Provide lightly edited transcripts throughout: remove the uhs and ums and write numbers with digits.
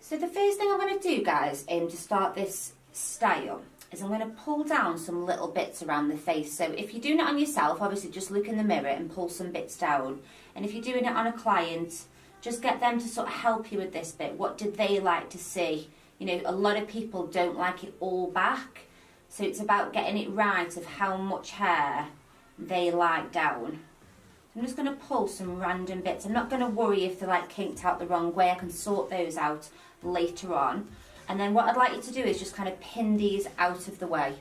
So the first thing I'm going to do, guys, to start this style is I'm going to pull down some little bits around the face. So if you're doing it on yourself, obviously just look in the mirror and pull some bits down. And if you're doing it on a client, just get them to sort of help you with this bit. What did they like to see? You know, a lot of people don't like it all back. So it's about getting it right of how much hair they like down. I'm just going to pull some random bits. I'm not going to worry if they're like kinked out the wrong way. I can sort those out later on. And then what I'd like you to do is just kind of pin these out of the way.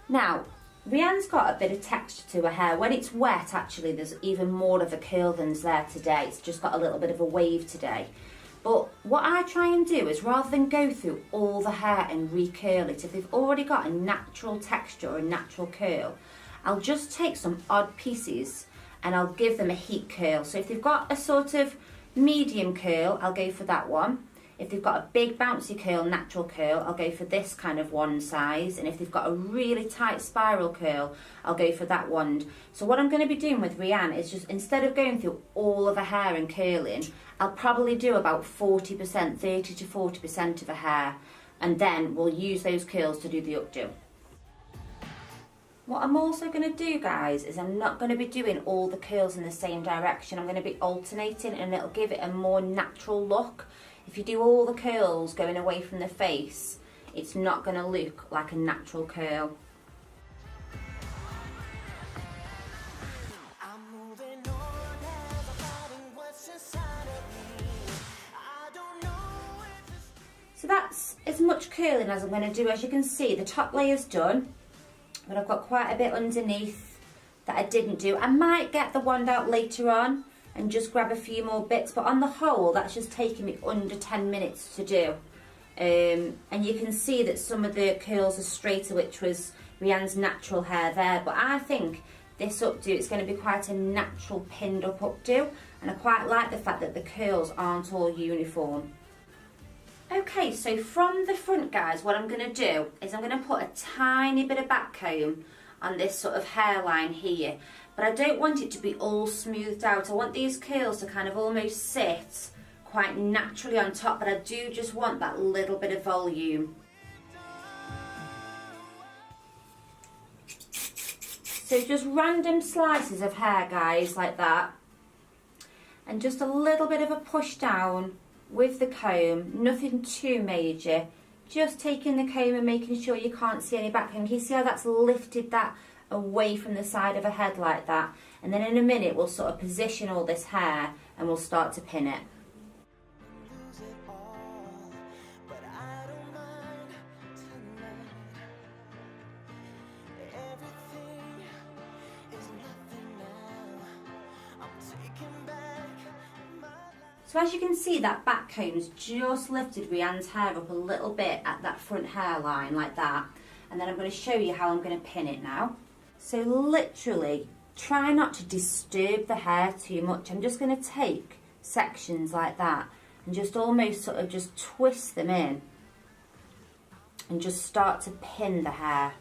Now, Rianne's got a bit of texture to her hair. When it's wet, actually, there's even more of a curl than's there today. It's just got a little bit of a wave today. But what I try and do is, rather than go through all the hair and recurl it, if they've already got a natural texture or a natural curl, I'll just take some odd pieces and I'll give them a heat curl. So if they've got a sort of medium curl, I'll go for that one. If they've got a big bouncy curl, natural curl, I'll go for this kind of one size. And if they've got a really tight spiral curl, I'll go for that one. So what I'm going to be doing with Rianne is just, instead of going through all of her hair and curling, I'll probably do about 40%, 30 to 40% of her hair. And then we'll use those curls to do the updo. What I'm also going to do, guys, is I'm not going to be doing all the curls in the same direction. I'm going to be alternating, and it'll give it a more natural look. If you do all the curls going away from the face, it's not going to look like a natural curl. So that's as much curling as I'm going to do. As you can see, the top layer's done, but I've got quite a bit underneath that I didn't do. I might get the wand out later on and just grab a few more bits, but on the whole that's just taking me under 10 minutes to do. And you can see that some of the curls are straighter, which was Rianne's natural hair there, but I think this updo is going to be quite a natural pinned up updo, and I quite like the fact that the curls aren't all uniform. Okay, so from the front, guys, what I'm going to do is I'm going to put a tiny bit of back comb on this sort of hairline here, but I don't want it to be all smoothed out. I want these curls to kind of almost sit quite naturally on top, but I do just want that little bit of volume. So just random slices of hair, guys, like that, and just a little bit of a push down with the comb, nothing too major. Just taking the comb and making sure you can't see any back comb. Can you see how that's lifted that away from the side of her head like that? And then in a minute we'll sort of position all this hair and we'll start to pin it. So as you can see, that back comb's just lifted Rianne's hair up a little bit at that front hairline like that. And then I'm going to show you how I'm going to pin it now. So literally, try not to disturb the hair too much. I'm just going to take sections like that and just almost sort of just twist them in and just start to pin the hair.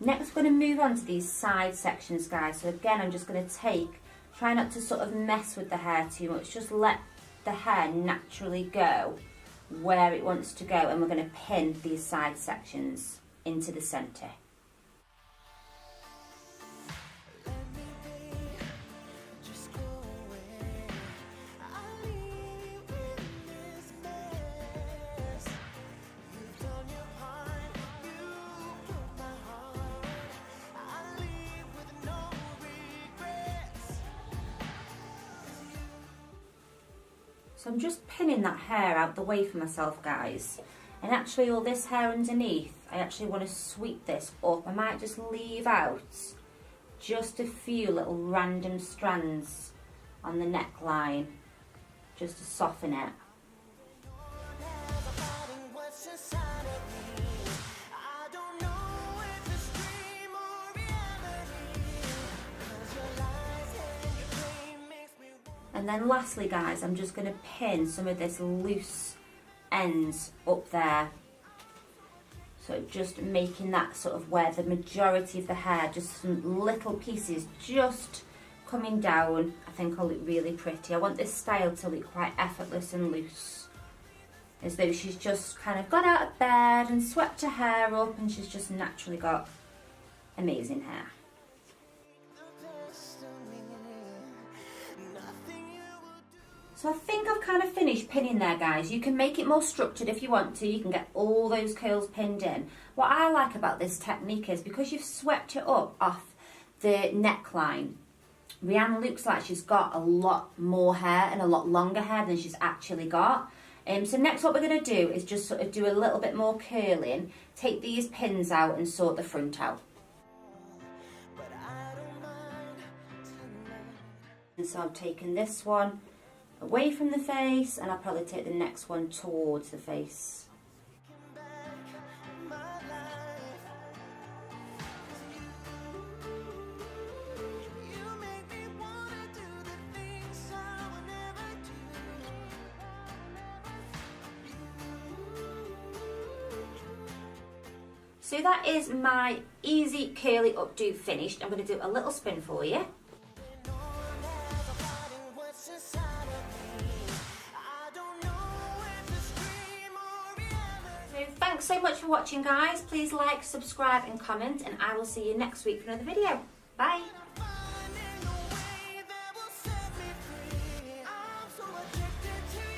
Next, we're going to move on to these side sections, guys. So again, I'm just going to try not to sort of mess with the hair too much. Just let the hair naturally go where it wants to go. And we're going to pin these side sections into the centre. So I'm just pinning that hair out the way for myself, guys. And actually all this hair underneath, I actually want to sweep this up. I might just leave out just a few little random strands on the neckline, just to soften it. And then lastly, guys, I'm just going to pin some of this loose ends up there. So just making that sort of where the majority of the hair, just some little pieces just coming down, I think will look really pretty. I want this style to look quite effortless and loose, as though she's just kind of got out of bed and swept her hair up and she's just naturally got amazing hair. So I think I've kind of finished pinning there, guys. You can make it more structured if you want to. You can get all those curls pinned in. What I like about this technique is because you've swept it up off the neckline, Rihanna looks like she's got a lot more hair and a lot longer hair than she's actually got. So next what we're going to do is just sort of do a little bit more curling, take these pins out and sort the front out. And so I've taken this one away from the face and I'll probably take the next one towards the face. So that is my easy curly updo finished. I'm going to do a little spin for you. So thanks so much for watching, guys. Please like, subscribe and comment, and I will see you next week for another video. Bye.